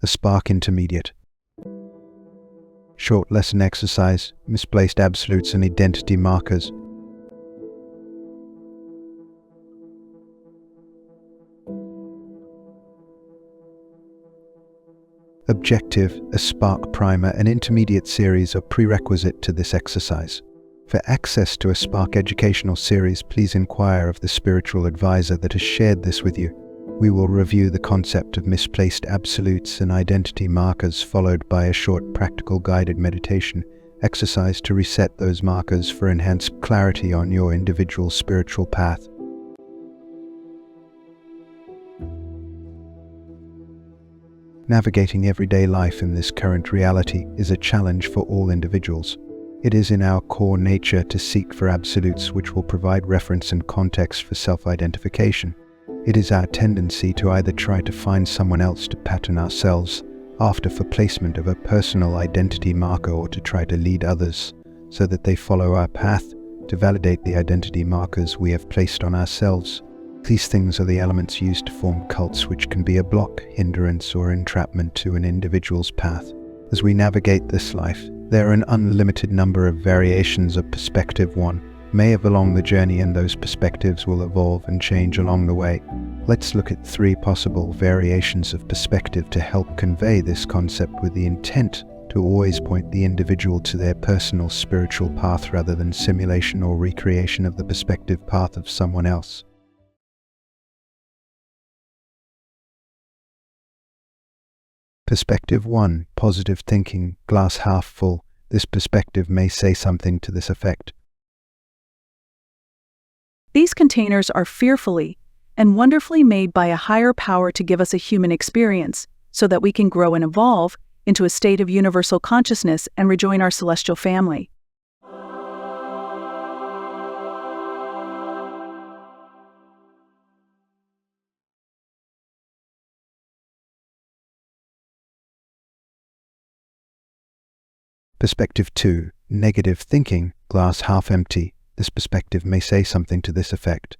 A spark intermediate. Short lesson exercise, misplaced absolutes and identity markers. Objective, a spark primer, an intermediate series are prerequisite to this exercise. For access to a Spark educational series, please inquire of the spiritual advisor that has shared this with you. We will review the concept of misplaced absolutes and identity markers, followed by a short practical guided meditation exercise to reset those markers for enhanced clarity on your individual spiritual path. Navigating everyday life in this current reality is a challenge for all individuals. It is in our core nature to seek for absolutes which will provide reference and context for self-identification. It is our tendency to either try to find someone else to pattern ourselves after for placement of a personal identity marker, or to try to lead others so that they follow our path to validate the identity markers we have placed on ourselves. These things are the elements used to form cults, which can be a block, hindrance, or entrapment to an individual's path. As we navigate this life, there are an unlimited number of variations of perspective one may have along the journey, and those perspectives will evolve and change along the way. Let's look at 3 possible variations of perspective to help convey this concept, with the intent to always point the individual to their personal spiritual path rather than simulation or recreation of the perspective path of someone else. Perspective 1. Positive thinking, glass half full. This perspective may say something to this effect. These containers are fearfully and wonderfully made by a higher power to give us a human experience, so that we can grow and evolve into a state of universal consciousness and rejoin our celestial family. Perspective 2. Negative thinking, glass half empty. This perspective may say something to this effect.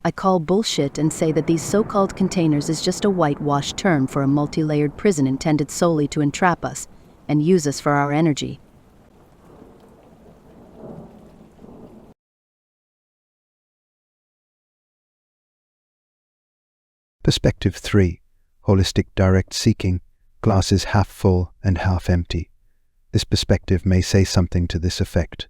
I call bullshit and say that these so-called containers is just a whitewashed term for a multi-layered prison intended solely to entrap us and use us for our energy. Perspective 3. Holistic direct seeking, glass is half full and half empty. This perspective may say something to this effect.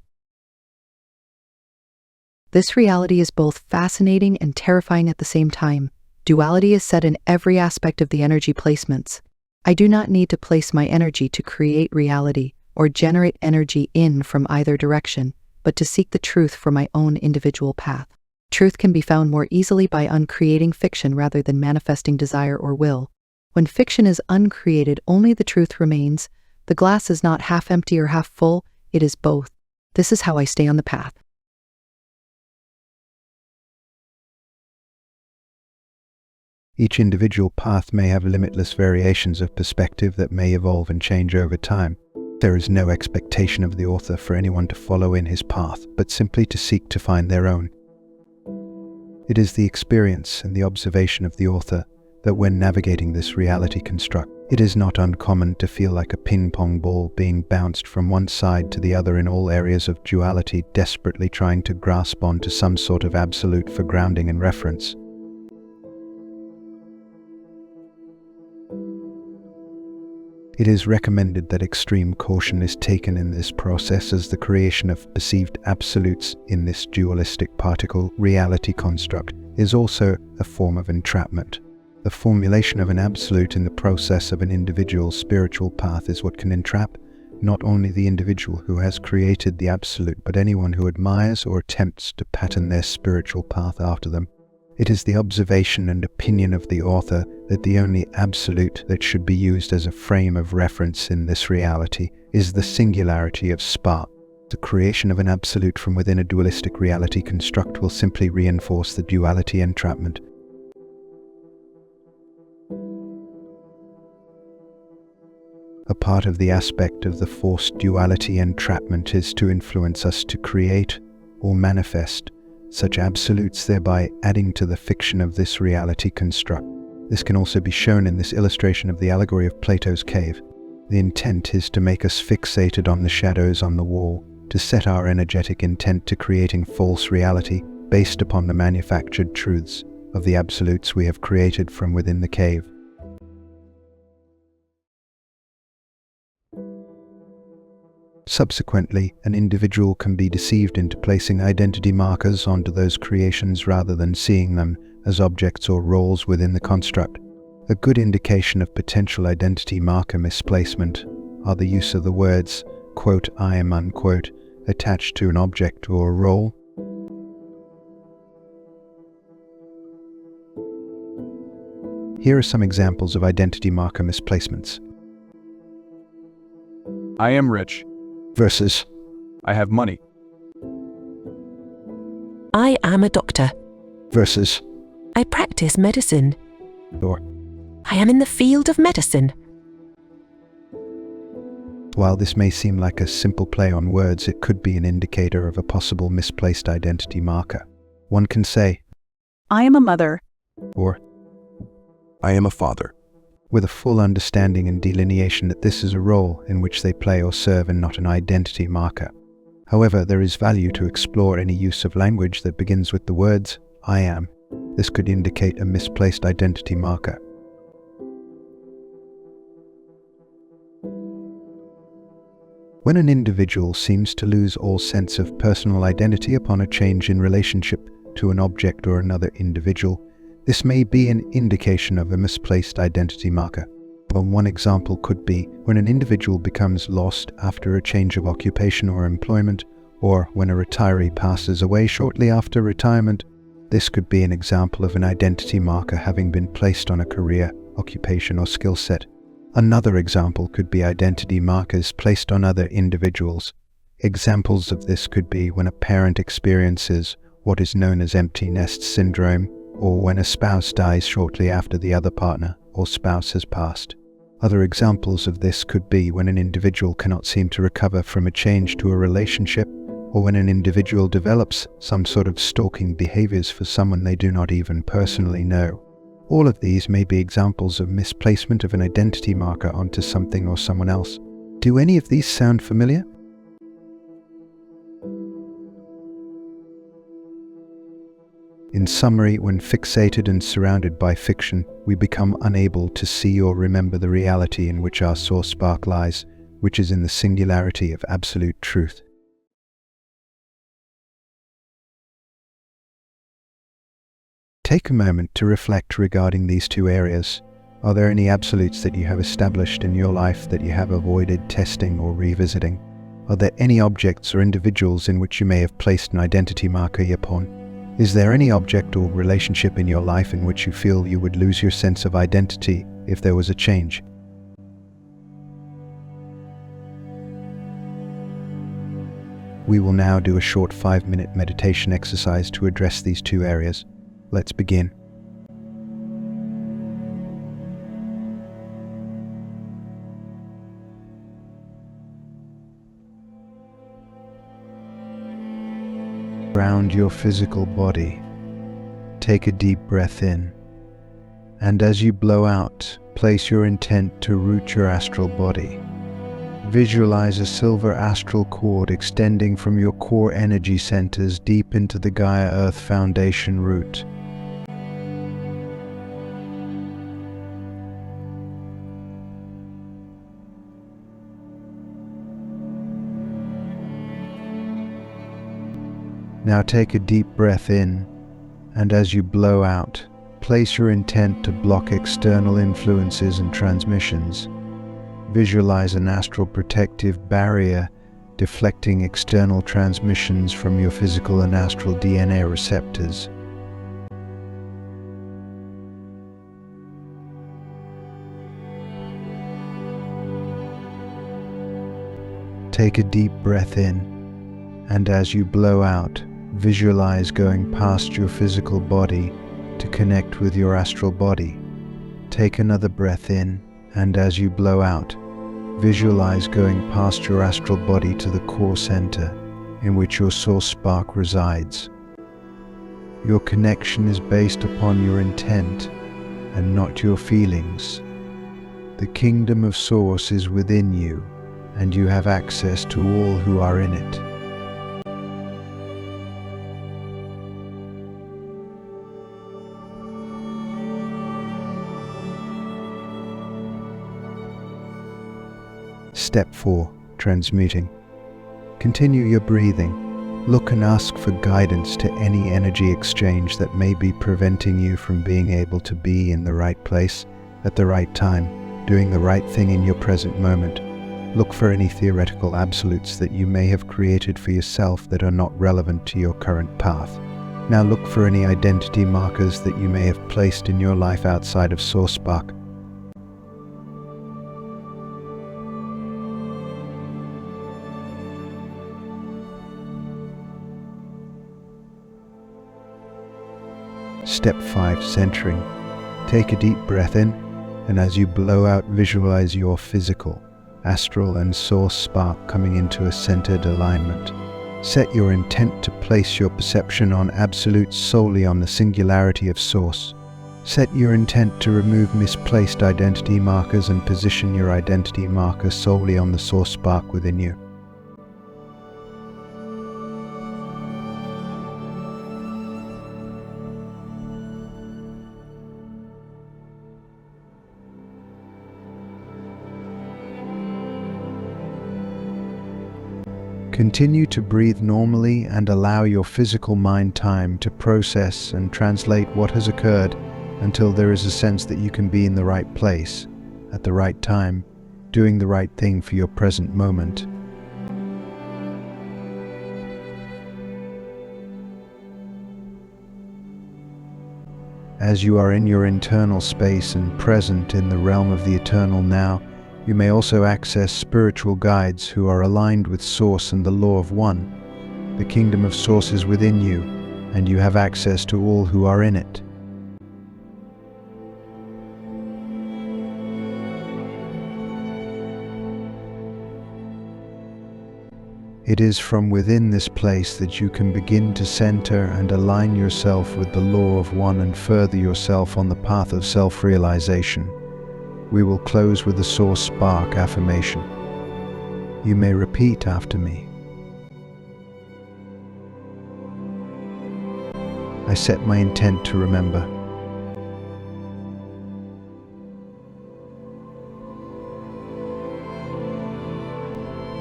This reality is both fascinating and terrifying at the same time. Duality is set in every aspect of the energy placements. I do not need to place my energy to create reality or generate energy in from either direction, but to seek the truth for my own individual path. Truth can be found more easily by uncreating fiction rather than manifesting desire or will. When fiction is uncreated, only the truth remains. The glass is not half empty or half full, it is both. This is how I stay on the path. Each individual path may have limitless variations of perspective that may evolve and change over time. There is no expectation of the author for anyone to follow in his path, but simply to seek to find their own. It is the experience and the observation of the author that when navigating this reality construct, it is not uncommon to feel like a ping-pong ball being bounced from one side to the other in all areas of duality, desperately trying to grasp onto some sort of absolute for grounding and reference. It is recommended that extreme caution is taken in this process, as the creation of perceived absolutes in this dualistic particle reality construct is also a form of entrapment. The formulation of an absolute in the process of an individual's spiritual path is what can entrap not only the individual who has created the absolute, but anyone who admires or attempts to pattern their spiritual path after them. It is the observation and opinion of the author that the only absolute that should be used as a frame of reference in this reality is the singularity of spark. The creation of an absolute from within a dualistic reality construct will simply reinforce the duality entrapment. A part of the aspect of the forced duality entrapment is to influence us to create or manifest such absolutes, thereby adding to the fiction of this reality construct. This can also be shown in this illustration of the allegory of Plato's cave. The intent is to make us fixated on the shadows on the wall, to set our energetic intent to creating false reality based upon the manufactured truths of the absolutes we have created from within the cave. Subsequently, an individual can be deceived into placing identity markers onto those creations rather than seeing them as objects or roles within the construct. A good indication of potential identity marker misplacement are the use of the words, quote, I am, unquote, attached to an object or a role. Here are some examples of identity marker misplacements. I am rich. Versus, I have money. I am a doctor. versus, I practice medicine. or. I am in the field of medicine. While this may seem like a simple play on words, it could be an indicator of a possible misplaced identity marker. One can say, I am a mother. or, I am a father. with a full understanding and delineation that this is a role in which they play or serve and not an identity marker. However, there is value to explore any use of language that begins with the words, I am. This could indicate a misplaced identity marker. When an individual seems to lose all sense of personal identity upon a change in relationship to an object or another individual, this may be an indication of a misplaced identity marker. One example could be when an individual becomes lost after a change of occupation or employment, or when a retiree passes away shortly after retirement. This could be an example of an identity marker having been placed on a career, occupation, or skill set. Another example could be identity markers placed on other individuals. Examples of this could be when a parent experiences what is known as empty nest syndrome, or when a spouse dies shortly after the other partner or spouse has passed. Other examples of this could be when an individual cannot seem to recover from a change to a relationship, or when an individual develops some sort of stalking behaviors for someone they do not even personally know. All of these may be examples of misplacement of an identity marker onto something or someone else. Do any of these sound familiar? In summary, when fixated and surrounded by fiction, we become unable to see or remember the reality in which our source spark lies, which is in the singularity of absolute truth. Take a moment to reflect regarding these two areas. Are there any absolutes that you have established in your life that you have avoided testing or revisiting? Are there any objects or individuals in which you may have placed an identity marker upon? Is there any object or relationship in your life in which you feel you would lose your sense of identity if there was a change? We will now do a short 5-minute meditation exercise to address these two areas. Let's begin. Ground your physical body. Take a deep breath in, and as you blow out, place your intent to root your astral body. Visualize a silver astral cord extending from your core energy centers deep into the Gaia Earth Foundation root. Now take a deep breath in, and as you blow out, place your intent to block external influences and transmissions. Visualize an astral protective barrier deflecting external transmissions from your physical and astral DNA receptors. Take a deep breath in, and as you blow out, visualize going past your physical body to connect with your astral body. Take another breath in, and as you blow out, visualize going past your astral body to the core center in which your source spark resides. Your connection is based upon your intent, and not your feelings. The kingdom of Source is within you, and you have access to all who are in it. Step 4. Transmuting. Continue your breathing. Look and ask for guidance to any energy exchange that may be preventing you from being able to be in the right place at the right time, doing the right thing in your present moment. Look for any theoretical absolutes that you may have created for yourself that are not relevant to your current path. Now look for any identity markers that you may have placed in your life outside of Source Spark. Step 5. Centering. Take a deep breath in, and as you blow out, visualize your physical, astral and Source Spark coming into a centered alignment. Set your intent to place your perception on absolutes solely on the singularity of Source. Set your intent to remove misplaced identity markers and position your identity marker solely on the Source Spark within you. Continue to breathe normally and allow your physical mind time to process and translate what has occurred until there is a sense that you can be in the right place, at the right time, doing the right thing for your present moment. As you are in your internal space and present in the realm of the eternal now, you may also access spiritual guides who are aligned with Source and the law of One. The kingdom of Source is within you, and you have access to all who are in it. It is from within this place that you can begin to center and align yourself with the law of One and further yourself on the path of self-realization. We will close with the Source Spark affirmation. You may repeat after me. I set my intent to remember.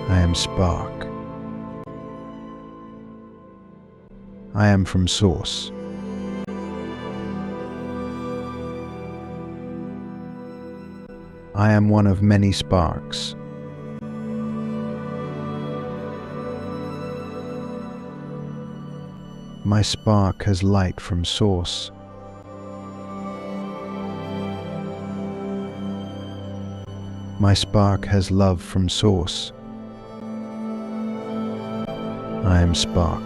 I am Spark. I am from Source. I am one of many sparks. My spark has light from Source. My spark has love from Source. I am Spark.